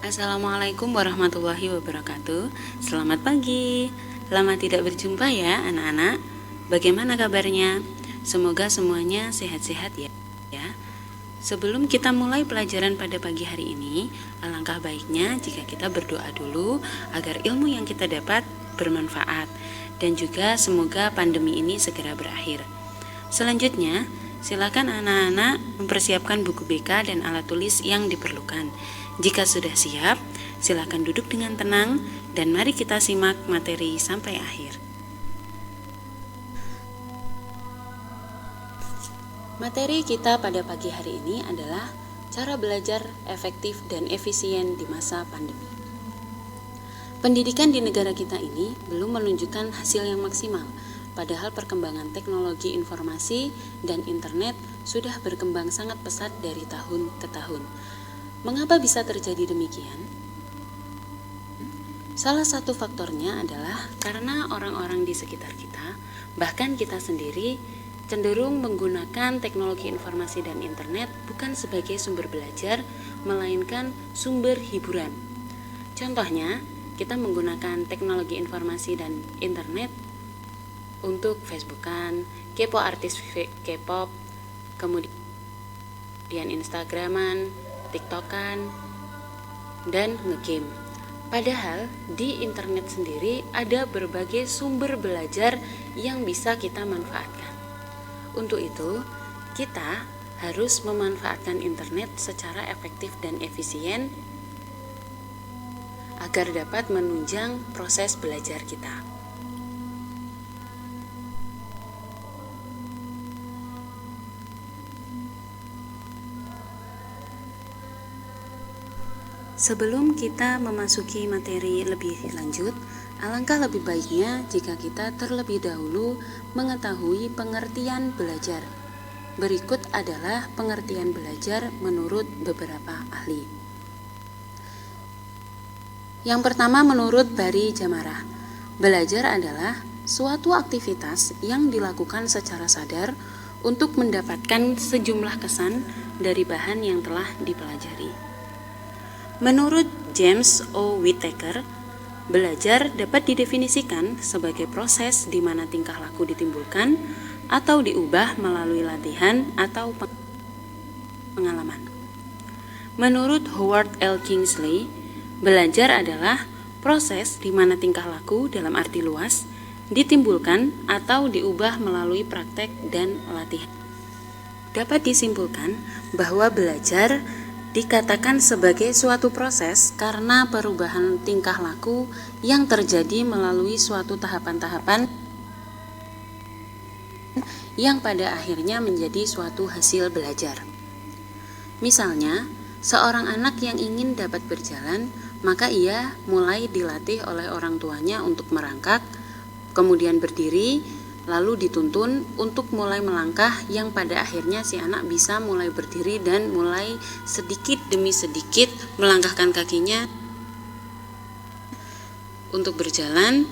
Assalamualaikum warahmatullahi wabarakatuh. Selamat pagi. Lama tidak berjumpa ya anak-anak. Bagaimana kabarnya? Semoga semuanya sehat-sehat ya. Sebelum kita mulai pelajaran pada pagi hari ini, alangkah baiknya jika kita berdoa dulu agar ilmu yang kita dapat bermanfaat dan juga semoga pandemi ini segera berakhir. Selanjutnya, silakan anak-anak mempersiapkan buku BK dan alat tulis yang diperlukan. Jika sudah siap, silakan duduk dengan tenang dan mari kita simak materi sampai akhir. Materi kita pada pagi hari ini adalah cara belajar efektif dan efisien di masa pandemi. Pendidikan di negara kita ini belum menunjukkan hasil yang maksimal, padahal perkembangan teknologi informasi dan internet sudah berkembang sangat pesat dari tahun ke tahun. Mengapa bisa terjadi demikian? Salah satu faktornya adalah karena orang-orang di sekitar kita, bahkan kita sendiri, cenderung menggunakan teknologi informasi dan internet bukan sebagai sumber belajar, melainkan sumber hiburan. Contohnya, kita menggunakan teknologi informasi dan internet untuk Facebookan, kepo artis K-pop, kemudian Instagraman, TikTokan, dan ngegame. Padahal di internet sendiri ada berbagai sumber belajar yang bisa kita manfaatkan. Untuk itu, kita harus memanfaatkan internet secara efektif dan efisien agar dapat menunjang proses belajar kita. Sebelum kita memasuki materi lebih lanjut, alangkah lebih baiknya jika kita terlebih dahulu mengetahui pengertian belajar. Berikut adalah pengertian belajar menurut beberapa ahli. Yang pertama menurut Bari Jamarah, belajar adalah suatu aktivitas yang dilakukan secara sadar untuk mendapatkan sejumlah kesan dari bahan yang telah dipelajari. Menurut James O. Whittaker, belajar dapat didefinisikan sebagai proses di mana tingkah laku ditimbulkan atau diubah melalui latihan atau pengalaman. Menurut Howard L. Kingsley, belajar adalah proses di mana tingkah laku dalam arti luas ditimbulkan atau diubah melalui praktek dan latihan. Dapat disimpulkan bahwa belajar dikatakan sebagai suatu proses karena perubahan tingkah laku yang terjadi melalui suatu tahapan-tahapan yang pada akhirnya menjadi suatu hasil belajar. Misalnya, seorang anak yang ingin dapat berjalan, maka ia mulai dilatih oleh orang tuanya untuk merangkak, kemudian berdiri, lalu dituntun untuk mulai melangkah yang pada akhirnya si anak bisa mulai berdiri dan mulai sedikit demi sedikit melangkahkan kakinya untuk berjalan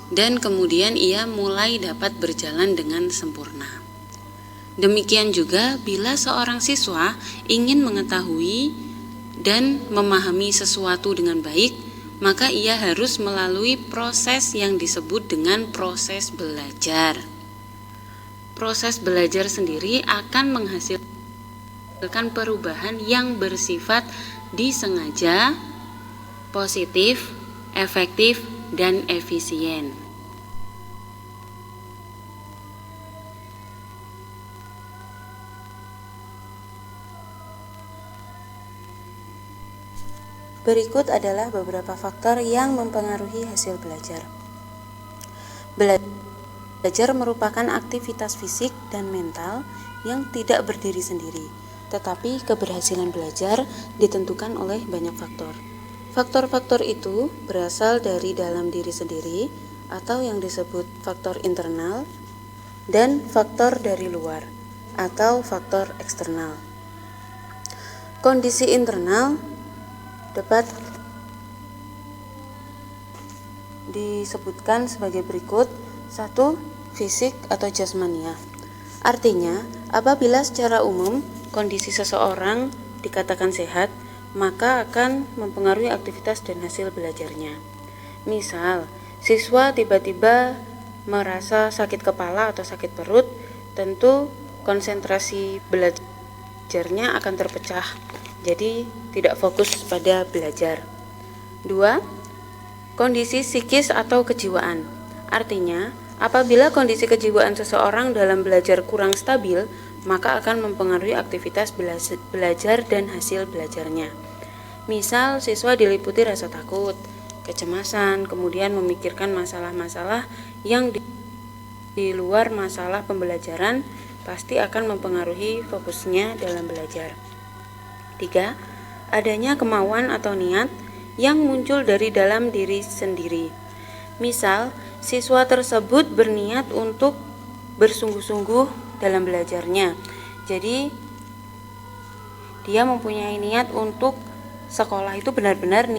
dan kemudian ia mulai dapat berjalan dengan sempurna. Demikian juga bila seorang siswa ingin mengetahui dan memahami sesuatu dengan baik, maka ia harus melalui proses yang disebut dengan proses belajar. Proses belajar sendiri akan menghasilkan perubahan yang bersifat disengaja, positif, efektif, dan efisien. Berikut adalah beberapa faktor yang mempengaruhi hasil belajar. Belajar merupakan aktivitas fisik dan mental yang tidak berdiri sendiri, tetapi keberhasilan belajar ditentukan oleh banyak faktor. Faktor-faktor itu berasal dari dalam diri sendiri atau yang disebut faktor internal dan faktor dari luar atau faktor eksternal. Kondisi internal dapat disebutkan sebagai berikut. 1. Fisik atau jasmania. Artinya, apabila secara umum kondisi seseorang dikatakan sehat, maka akan mempengaruhi aktivitas dan hasil belajarnya. Misal, siswa tiba-tiba merasa sakit kepala atau sakit perut, tentu konsentrasi belajarnya akan terpecah, jadi tidak fokus pada belajar. 2. Kondisi psikis atau kejiwaan. Artinya, apabila kondisi kejiwaan seseorang dalam belajar kurang stabil, maka akan mempengaruhi aktivitas belajar dan hasil belajarnya. Misal, siswa diliputi rasa takut, kecemasan, kemudian memikirkan masalah-masalah yang di luar masalah pembelajaran, pasti akan mempengaruhi fokusnya dalam belajar. 3. Adanya kemauan atau niat yang muncul dari dalam diri sendiri. Misal, siswa tersebut berniat untuk bersungguh-sungguh dalam belajarnya. Jadi, dia mempunyai niat untuk sekolah itu benar-benar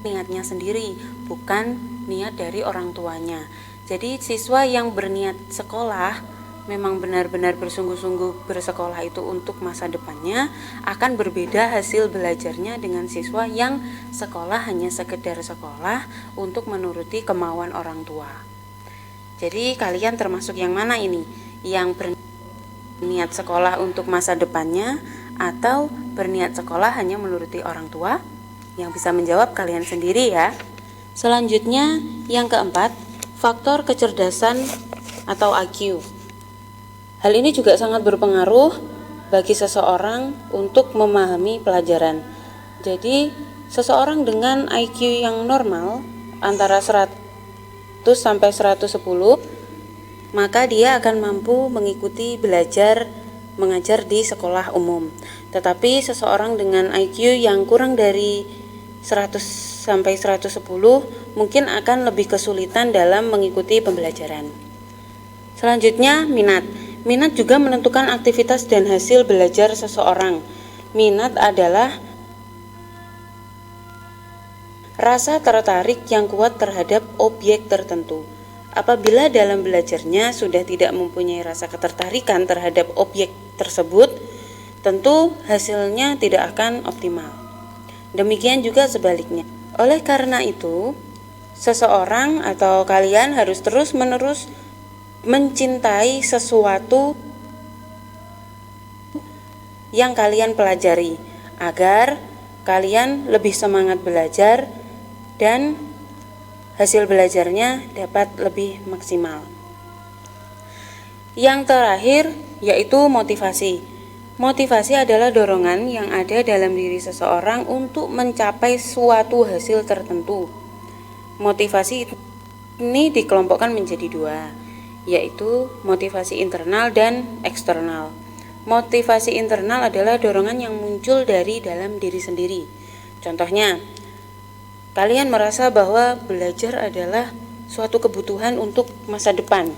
niatnya sendiri, bukan niat dari orang tuanya. Jadi, siswa yang berniat sekolah, memang benar-benar bersungguh-sungguh bersekolah itu untuk masa depannya, akan berbeda hasil belajarnya dengan siswa yang sekolah hanya sekedar sekolah untuk menuruti kemauan orang tua. Jadi kalian termasuk yang mana ini? Yang berniat sekolah untuk masa depannya atau berniat sekolah hanya menuruti orang tua? Yang bisa menjawab kalian sendiri ya. Selanjutnya yang keempat, faktor kecerdasan atau IQ. Hal ini juga sangat berpengaruh bagi seseorang untuk memahami pelajaran. Jadi, seseorang dengan IQ yang normal antara 100 sampai 110, maka dia akan mampu mengikuti belajar mengajar di sekolah umum. Tetapi seseorang dengan IQ yang kurang dari 100 sampai 110 mungkin akan lebih kesulitan dalam mengikuti pembelajaran. Selanjutnya, minat. Minat juga menentukan aktivitas dan hasil belajar seseorang. Minat adalah rasa tertarik yang kuat terhadap objek tertentu. Apabila dalam belajarnya sudah tidak mempunyai rasa ketertarikan terhadap objek tersebut, tentu hasilnya tidak akan optimal. Demikian juga sebaliknya. Oleh karena itu, seseorang atau kalian harus terus-menerus mencintai sesuatu yang kalian pelajari agar kalian lebih semangat belajar dan hasil belajarnya dapat lebih maksimal. Yang terakhir yaitu motivasi. Motivasi adalah dorongan yang ada dalam diri seseorang untuk mencapai suatu hasil tertentu. Motivasi ini dikelompokkan menjadi dua, yaitu motivasi internal dan eksternal. Motivasi internal adalah dorongan yang muncul dari dalam diri sendiri. Contohnya, kalian merasa bahwa belajar adalah suatu kebutuhan untuk masa depan.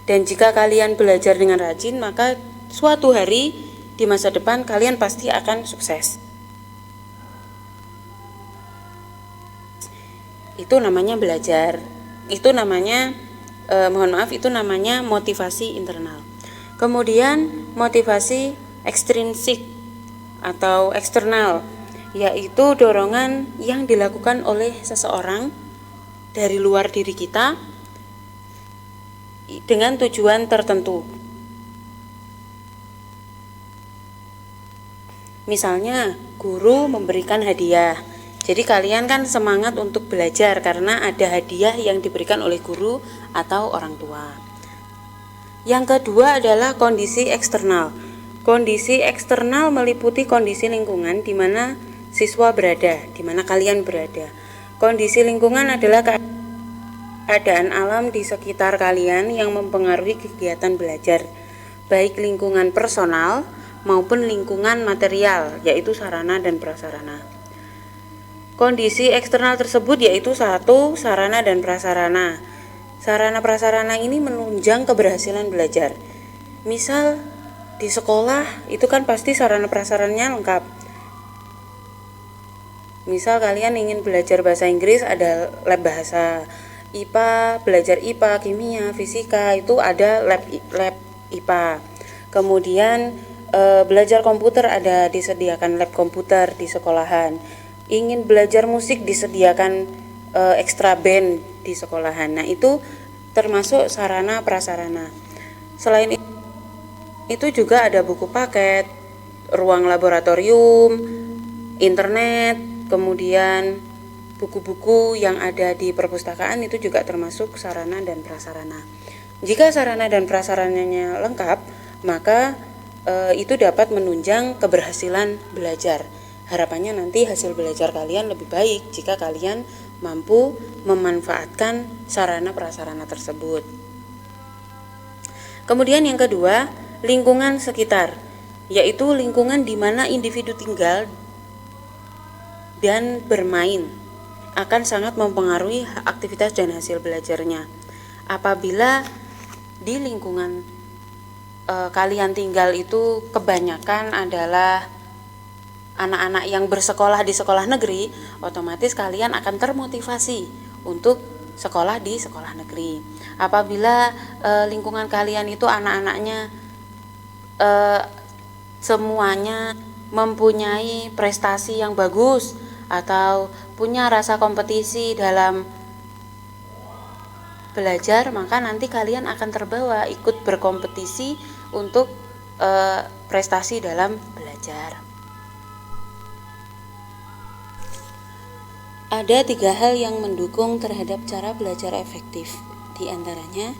Dan jika kalian belajar dengan rajin, maka suatu hari di masa depan kalian pasti akan sukses. Itu namanya belajar. Itu namanya itu namanya motivasi internal. Kemudian motivasi ekstrinsik atau eksternal, yaitu dorongan yang dilakukan oleh seseorang dari luar diri kita dengan tujuan tertentu. Misalnya, guru memberikan hadiah. Jadi kalian kan semangat untuk belajar karena ada hadiah yang diberikan oleh guru atau orang tua. Yang kedua adalah kondisi eksternal. Kondisi eksternal meliputi kondisi lingkungan di mana siswa berada, di mana kalian berada. Kondisi lingkungan adalah keadaan alam di sekitar kalian yang mempengaruhi kegiatan belajar, baik lingkungan personal maupun lingkungan material, yaitu sarana dan prasarana. Kondisi eksternal tersebut yaitu satu, sarana dan prasarana. Sarana prasarana ini menunjang keberhasilan belajar. Misal di sekolah itu kan pasti sarana prasarananya lengkap. Misal kalian ingin belajar bahasa Inggris, ada lab bahasa. IPA, belajar IPA, kimia, fisika, itu ada lab IPA. Kemudian belajar komputer ada disediakan lab komputer di sekolahan. Ingin belajar musik disediakan ekstra band di sekolahan. Nah, itu termasuk sarana prasarana. Selain itu juga ada buku paket, ruang laboratorium, internet, kemudian buku-buku yang ada di perpustakaan itu juga termasuk sarana dan prasarana. Jika sarana dan prasarananya lengkap, maka itu dapat menunjang keberhasilan belajar. Harapannya nanti hasil belajar kalian lebih baik jika kalian mampu memanfaatkan sarana prasarana tersebut. Kemudian yang kedua, lingkungan sekitar, yaitu lingkungan di mana individu tinggal dan bermain akan sangat mempengaruhi aktivitas dan hasil belajarnya. Apabila di lingkungan kalian tinggal itu kebanyakan adalah anak-anak yang bersekolah di sekolah negeri, otomatis kalian akan termotivasi untuk sekolah di sekolah negeri. Apabila lingkungan kalian itu anak-anaknya semuanya mempunyai prestasi yang bagus atau punya rasa kompetisi dalam belajar, maka nanti kalian akan terbawa ikut berkompetisi untuk prestasi dalam belajar. Ada 3 hal yang mendukung terhadap cara belajar efektif. Di antaranya,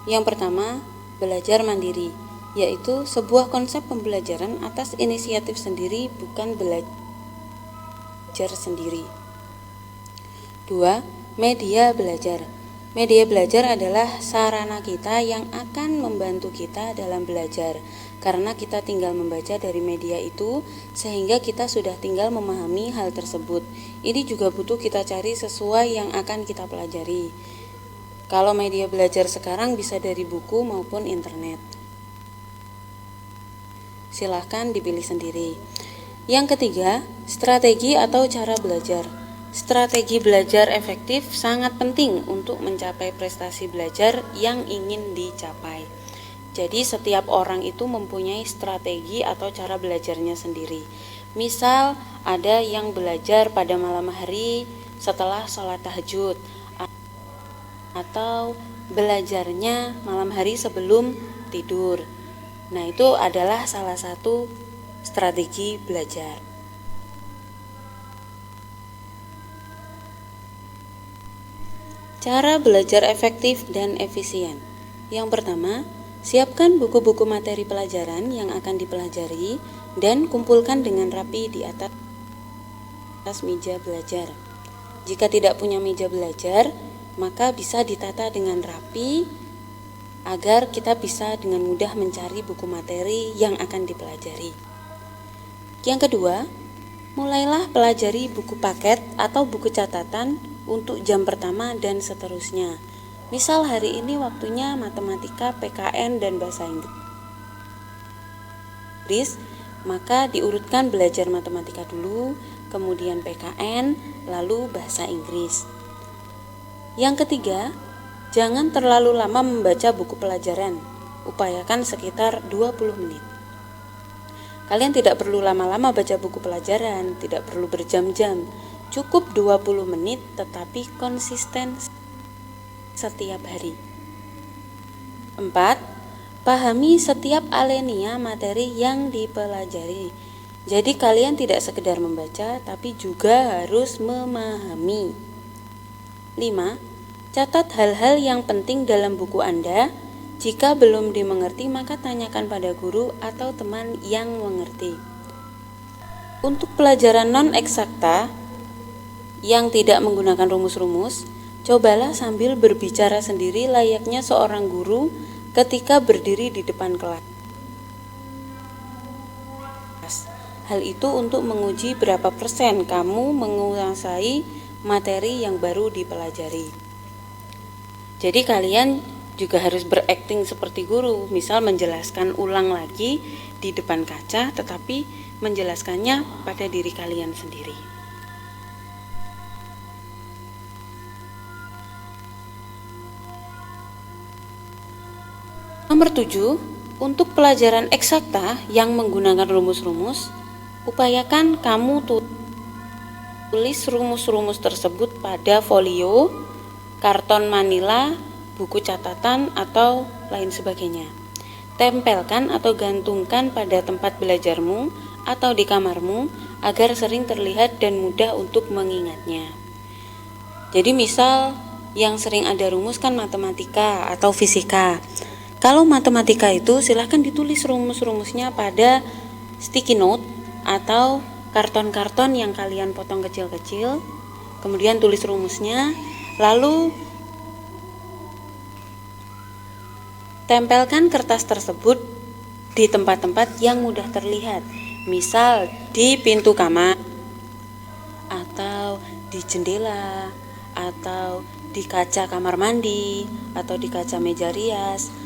yang pertama, belajar mandiri, yaitu sebuah konsep pembelajaran atas inisiatif sendiri, bukan belajar sendiri. 2. Media belajar. Media belajar adalah sarana kita yang akan membantu kita dalam belajar, karena kita tinggal membaca dari media itu sehingga kita sudah tinggal memahami hal tersebut. Ini juga butuh kita cari sesuai yang akan kita pelajari. Kalau media belajar sekarang bisa dari buku maupun internet. Silahkan dipilih sendiri. Yang ketiga, strategi atau cara belajar. Strategi belajar efektif sangat penting untuk mencapai prestasi belajar yang ingin dicapai. Jadi setiap orang itu mempunyai strategi atau cara belajarnya sendiri. Misal ada yang belajar pada malam hari setelah sholat tahajud, atau belajarnya malam hari sebelum tidur. Nah, itu adalah salah satu strategi belajar. Cara belajar efektif dan efisien. Yang pertama, siapkan buku-buku materi pelajaran yang akan dipelajari dan kumpulkan dengan rapi di atas meja belajar. Jika tidak punya meja belajar, maka bisa ditata dengan rapi agar kita bisa dengan mudah mencari buku materi yang akan dipelajari. Yang kedua, mulailah pelajari buku paket atau buku catatan untuk jam pertama dan seterusnya. Misal hari ini waktunya matematika, PKN, dan bahasa Inggris, maka diurutkan belajar matematika dulu, kemudian PKN, lalu bahasa Inggris. Yang ketiga, jangan terlalu lama membaca buku pelajaran. Upayakan sekitar 20 menit. Kalian tidak perlu lama-lama baca buku pelajaran, tidak perlu berjam-jam. Cukup 20 menit tetapi konsisten setiap hari. 4. Pahami setiap alinea materi yang dipelajari. Jadi kalian tidak sekedar membaca tapi juga harus memahami. 5. Catat hal-hal yang penting dalam buku Anda. Jika belum dimengerti, maka tanyakan pada guru atau teman yang mengerti. Untuk pelajaran non-eksakta yang tidak menggunakan rumus-rumus, cobalah sambil berbicara sendiri layaknya seorang guru ketika berdiri di depan kelas. Hal itu untuk menguji berapa persen kamu menguasai materi yang baru dipelajari. Jadi kalian juga harus berakting seperti guru, misal menjelaskan ulang lagi di depan kaca, tetapi menjelaskannya pada diri kalian sendiri. Nomor 7, Untuk pelajaran eksakta yang menggunakan rumus-rumus, upayakan kamu tulis rumus-rumus tersebut pada folio, karton manila, buku catatan, atau lain sebagainya. Tempelkan atau gantungkan pada tempat belajarmu atau di kamarmu agar sering terlihat dan mudah untuk mengingatnya. Jadi misal yang sering ada rumus kan matematika atau fisika. Kalau matematika itu silahkan ditulis rumus-rumusnya pada sticky note atau karton-karton yang kalian potong kecil-kecil, kemudian tulis rumusnya, lalu tempelkan kertas tersebut di tempat-tempat yang mudah terlihat, misal di pintu kamar, atau di jendela, atau di kaca kamar mandi, atau di kaca meja rias.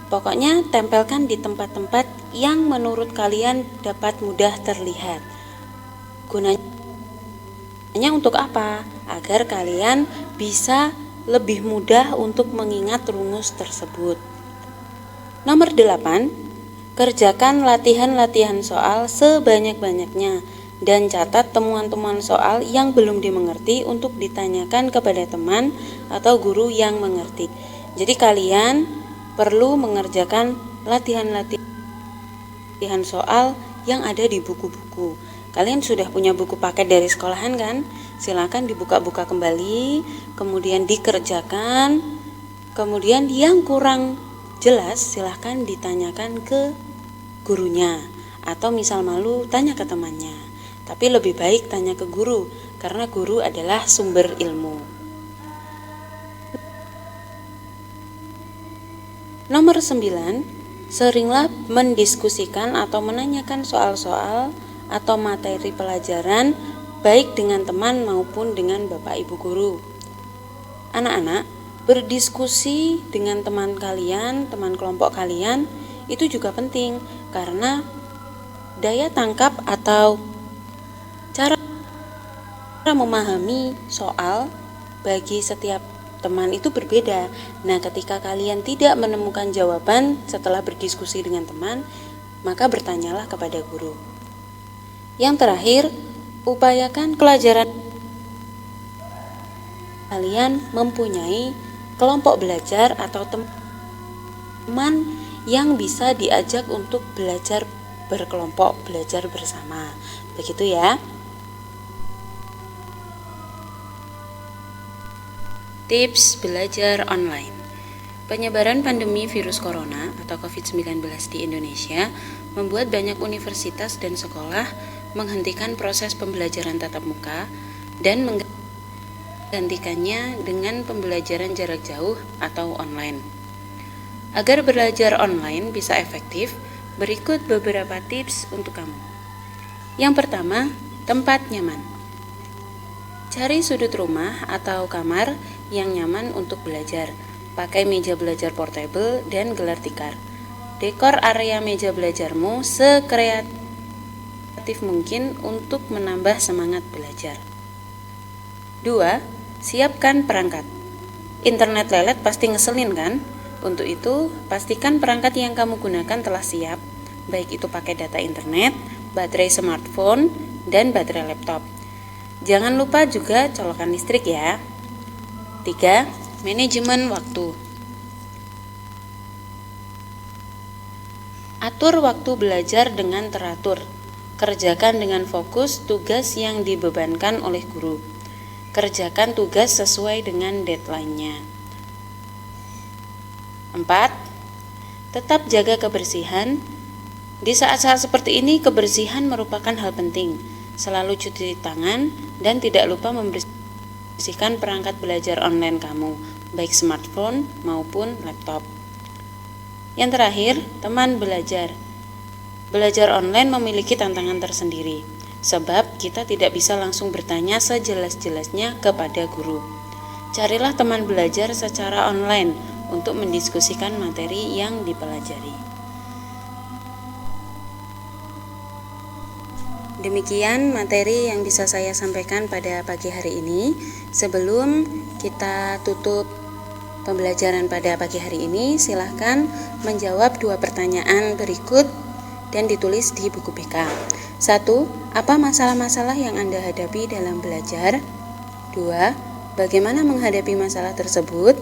Pokoknya tempelkan di tempat-tempat yang menurut kalian dapat mudah terlihat. Gunanya untuk apa? Agar kalian bisa lebih mudah untuk mengingat rumus tersebut. Nomor 8, kerjakan latihan-latihan soal sebanyak-banyaknya dan catat temuan-temuan soal yang belum dimengerti untuk ditanyakan kepada teman atau guru yang mengerti. Jadi kalian perlu mengerjakan latihan-latihan soal yang ada di buku-buku. Kalian sudah punya buku paket dari sekolahan kan? Silakan dibuka-buka kembali, kemudian dikerjakan. Kemudian yang kurang jelas silahkan ditanyakan ke gurunya, atau misal malu tanya ke temannya. Tapi lebih baik tanya ke guru, karena guru adalah sumber ilmu. Nomor 9, seringlah mendiskusikan atau menanyakan soal-soal atau materi pelajaran baik dengan teman maupun dengan Bapak Ibu guru. Anak-anak, berdiskusi dengan teman kalian, teman kelompok kalian itu juga penting karena daya tangkap atau cara memahami soal bagi setiap teman itu berbeda. Nah, ketika kalian tidak menemukan jawaban setelah berdiskusi dengan teman, maka bertanyalah kepada guru. Yang terakhir, upayakan pelajaran kalian mempunyai kelompok belajar atau teman yang bisa diajak untuk belajar berkelompok, belajar bersama. Begitu ya. Tips belajar online. Penyebaran pandemi virus corona atau COVID-19 di Indonesia membuat banyak universitas dan sekolah menghentikan proses pembelajaran tatap muka dan menggantikannya dengan pembelajaran jarak jauh atau online. Agar belajar online bisa efektif, berikut beberapa tips untuk kamu. Yang pertama, tempat nyaman. Cari sudut rumah atau kamar yang nyaman untuk belajar. Pakai meja belajar portable dan gelar tikar. Dekor area meja belajarmu sekreatif mungkin untuk menambah semangat belajar. 2. Siapkan perangkat. Internet lelet pasti ngeselin kan? Untuk itu, pastikan perangkat yang kamu gunakan telah siap, baik itu pakai data internet, baterai smartphone, dan baterai laptop. Jangan lupa juga colokan listrik ya. 3. Manajemen waktu. Atur waktu belajar dengan teratur. Kerjakan dengan fokus tugas yang dibebankan oleh guru. Kerjakan tugas sesuai dengan deadline-nya. 4. Tetap jaga kebersihan. Di saat-saat seperti ini, kebersihan merupakan hal penting. Selalu cuci tangan dan tidak lupa membersihkan perangkat belajar online kamu, baik smartphone maupun laptop. Yang terakhir, teman belajar. Belajar online memiliki tantangan tersendiri, sebab kita tidak bisa langsung bertanya sejelas-jelasnya kepada guru. Carilah teman belajar secara online untuk mendiskusikan materi yang dipelajari. Demikian materi yang bisa saya sampaikan pada pagi hari ini. Sebelum kita tutup pembelajaran pada pagi hari ini, silahkan menjawab 2 pertanyaan berikut dan ditulis di buku BK. 1. Apa masalah-masalah yang Anda hadapi dalam belajar? 2. Bagaimana menghadapi masalah tersebut?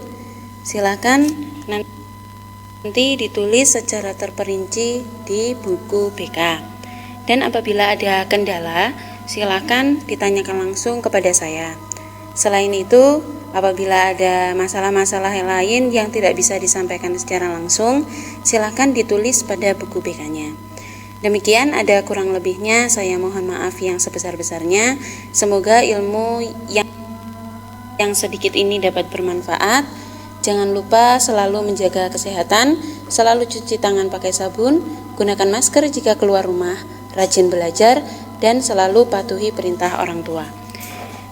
Silahkan nanti ditulis secara terperinci di buku BK. Dan apabila ada kendala, silahkan ditanyakan langsung kepada saya. Selain itu, apabila ada masalah-masalah lain yang tidak bisa disampaikan secara langsung, silakan ditulis pada buku BK-nya. Demikian, ada kurang lebihnya, saya mohon maaf yang sebesar-besarnya. Semoga ilmu yang sedikit ini dapat bermanfaat. Jangan lupa selalu menjaga kesehatan, selalu cuci tangan pakai sabun, gunakan masker jika keluar rumah, rajin belajar, dan selalu patuhi perintah orang tua.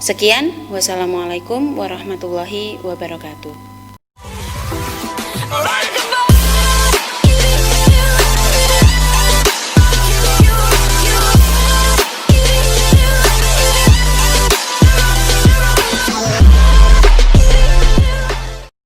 Sekian, wassalamualaikum warahmatullahi wabarakatuh.